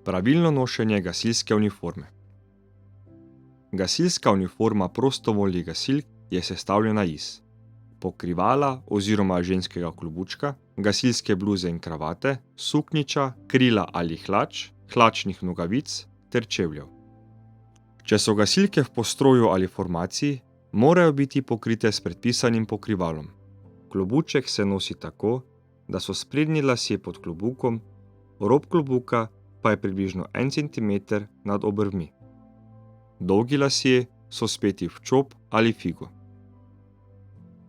Pravilno nošenje gasilske uniforme. Gasilska uniforma prostovoljnih gasilk je sestavljena iz pokrivala oziroma ženskega klobučka, gasilske bluze in kravate, suknjiča, krila ali hlač, hlačnih nogavic ter čevljev. Če so gasilke v postroju ali formaciji, morajo biti pokrite s predpisanim pokrivalom. Klobuček se nosi tako, da so sprednji lasje pod klobukom, rob klobuka pa je približno 1 cm nad obrvmi. Dolgi lasje so speti v čop ali figo.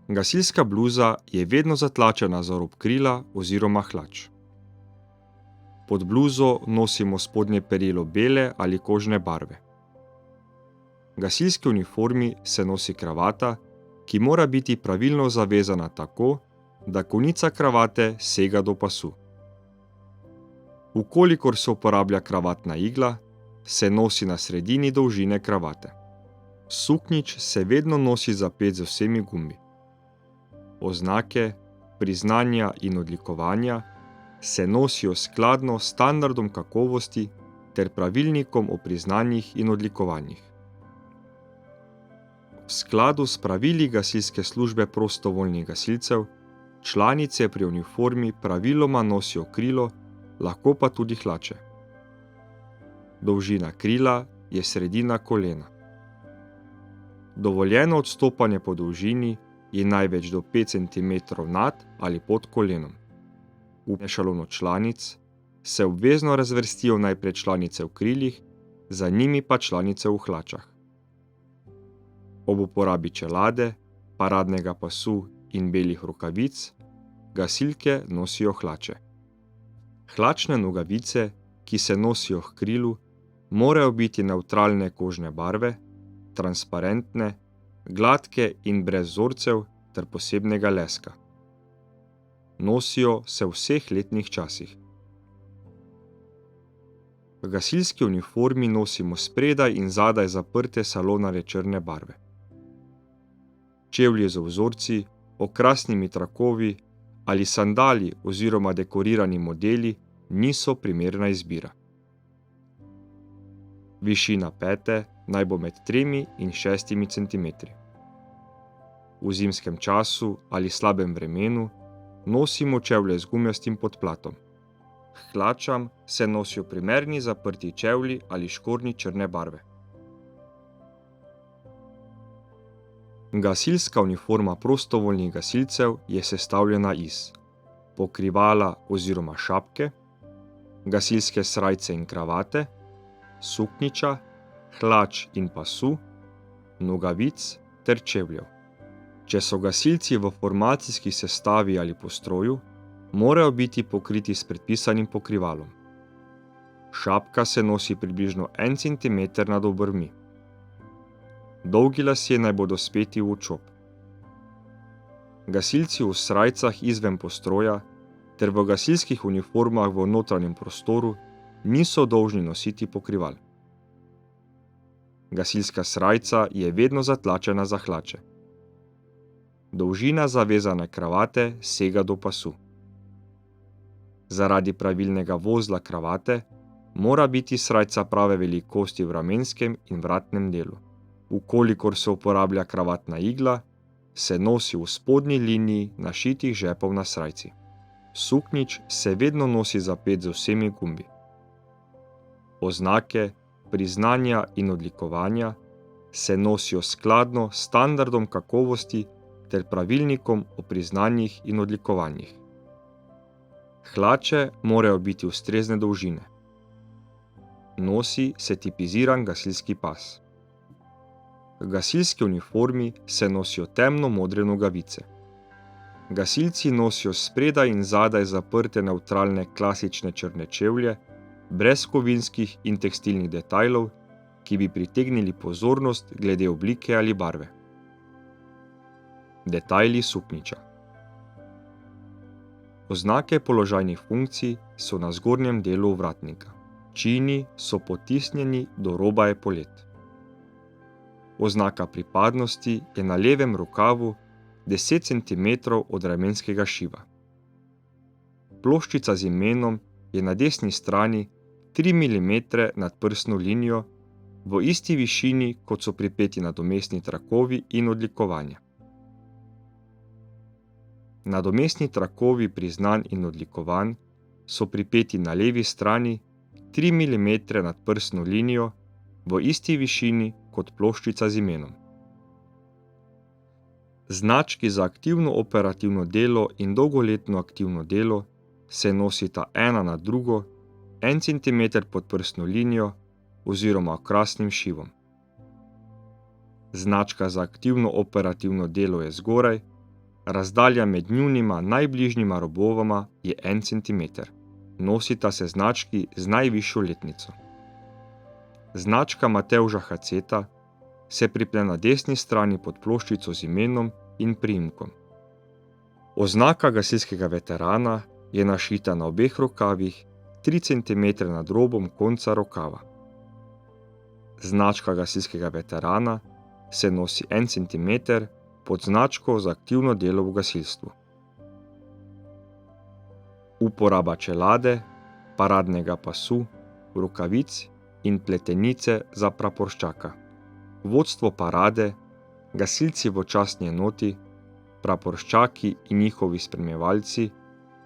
Gasilska bluza je vedno zatlačena za rob krila oziroma hlač. Pod bluzo nosimo spodnje perilo bele ali kožne barve. Gasilski uniformi se nosi kravata, ki mora biti pravilno zavezana tako, da konica kravate sega do pasu. Vkolikor se uporablja kravatna igla, se nosi na sredini dolžine kravate. Suknjič se vedno nosi zapet z vsemi gumbi. Oznake, priznanja in odlikovanja se nosijo skladno s standardom kakovosti ter pravilnikom o priznanjih in odlikovanjih. V skladu s pravili gasilske službe prostovoljnih gasilcev, članice pri uniformi praviloma nosijo krilo, lahko pa tudi hlače. Dolžina krila je sredina kolena. Dovoljeno odstopanje po dolžini je največ do 5 cm nad ali pod kolenom. V ešalonu članic se obvezno razvrstijo najprej članice v krilih, za njimi pa članice v hlačah. Ob uporabi čelade, paradnega pasu in belih rokavic, gasilke nosijo hlače. Hlačne nogavice, ki se nosijo h krilu, morajo biti nevtralne kožne barve, transparentne, gladke in brez vzorcev ter posebnega leska. Nosijo se v vseh letnih časih. V gasilski uniformi nosimo spredaj in zadaj zaprte salonarje črne barve. Čevlji z vzorci, okrasnimi trakovi ali sandali oziroma dekorirani modeli niso primerna izbira. Višina pete naj bo med 3 in 6 cm. V zimskem času ali slabem vremenu nosimo čevlje z gumijastim podplatom. K hlačam se nosijo primerni zaprti čevlji ali škornji črne barve. Gasilska uniforma prostovoljnih gasilcev je sestavljena iz pokrivala oziroma šapke, gasilske srajce in kravate, suknjiča, hlač in pasu, nogavic ter čevljev. Če so gasilci v formacijski sestavi ali postroju, morajo biti pokriti s predpisanim pokrivalom. Šapka se nosi približno 1 cm nad obrvmi. Dolgi lasje naj bodo speti v čop. Gasilci v srajcah izven postroja ter v gasilskih uniformah v notranjem prostoru niso dolžni nositi pokrival. Gasilska srajca je vedno zatlačena za hlače. Dolžina zavezane kravate sega do pasu. Zaradi pravilnega vozla kravate mora biti srajca prave velikosti v ramenskem in vratnem delu. Vkolikor se uporablja kravatna igla, se nosi v spodnji liniji našitih žepov na srajci. Suknjič se vedno nosi zapet z vsemi gumbi. Oznake, priznanja in odlikovanja se nosijo skladno s standardom kakovosti ter pravilnikom o priznanjih in odlikovanjih. Hlače morajo biti ustrezne dolžine. Nosi se tipiziran gasilski pas. V gasilski uniformi se nosijo temno modre nogavice. Gasilci nosijo spredaj in zadaj zaprte nevtralne klasične črne čevlje, brez kovinskih in tekstilnih detajlov, ki bi pritegnili pozornost glede oblike ali barve. Detajli suknjiča. Oznake položajnih funkcij so na zgornjem delu ovratnika. Čini so potisnjeni do roba epolet. Oznaka pripadnosti je na levem rokavu 10 cm od ramenskega šiva. Ploščica z imenom je na desni strani 3 mm nad prsno linijo, v isti višini, kot so pripeti nadomestni trakovi in odlikovanja. Nadomestni trakovi priznanj in odlikovanj so pripeti na levi strani 3 mm nad prsno linijo, v isti višini kot ploščica z imenom. Znački za aktivno operativno delo in dolgoletno aktivno delo se nosita ena na drugo 1 cm pod prsno linijo oziroma okrasnim šivom. Značka za aktivno operativno delo je zgoraj, razdalja med njunima najbližnjima robovoma je 1 cm. Nosita se znački z najvišjo letnico. Značka Matevža Haceta se priple na desni strani pod ploščico z imenom in priimkom. Oznaka gasilskega veterana je našita na obeh rokavih 3 cm nad robom konca rokava. Značka gasilskega veterana se nosi 1 cm pod značko za aktivno delo v gasilstvu. Uporaba čelade, paradnega pasu, rokavic in pletenice za praporščaka. Vodstvo parade, gasilci v častni enoti, praporščaki in njihovi spremljevalci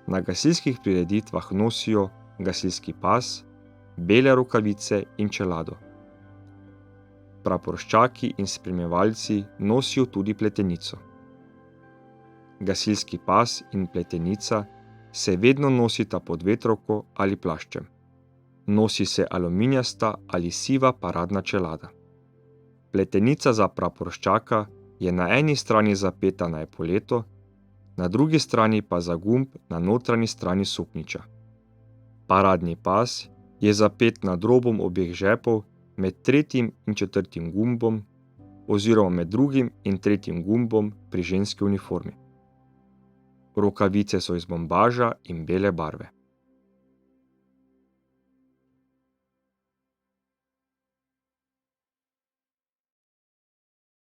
na gasilskih prireditvah nosijo gasilski pas, bele rokavice in čelado. Praporščaki in spremljevalci nosijo tudi pletenico. Gasilski pas in pletenica se vedno nosita pod vetroko ali plaščem. Nosi se aluminijasta ali siva paradna čelada. Pletenica za praporščaka je na eni strani zapeta na epoleto, na drugi strani pa za gumb na notranji strani suknjiča. Paradni pas je zapet nad robom obeh žepov med 3. in 4. gumbom oziroma med 2. in 3. gumbom pri ženski uniformi. Rokavice so iz bombaža in bele barve.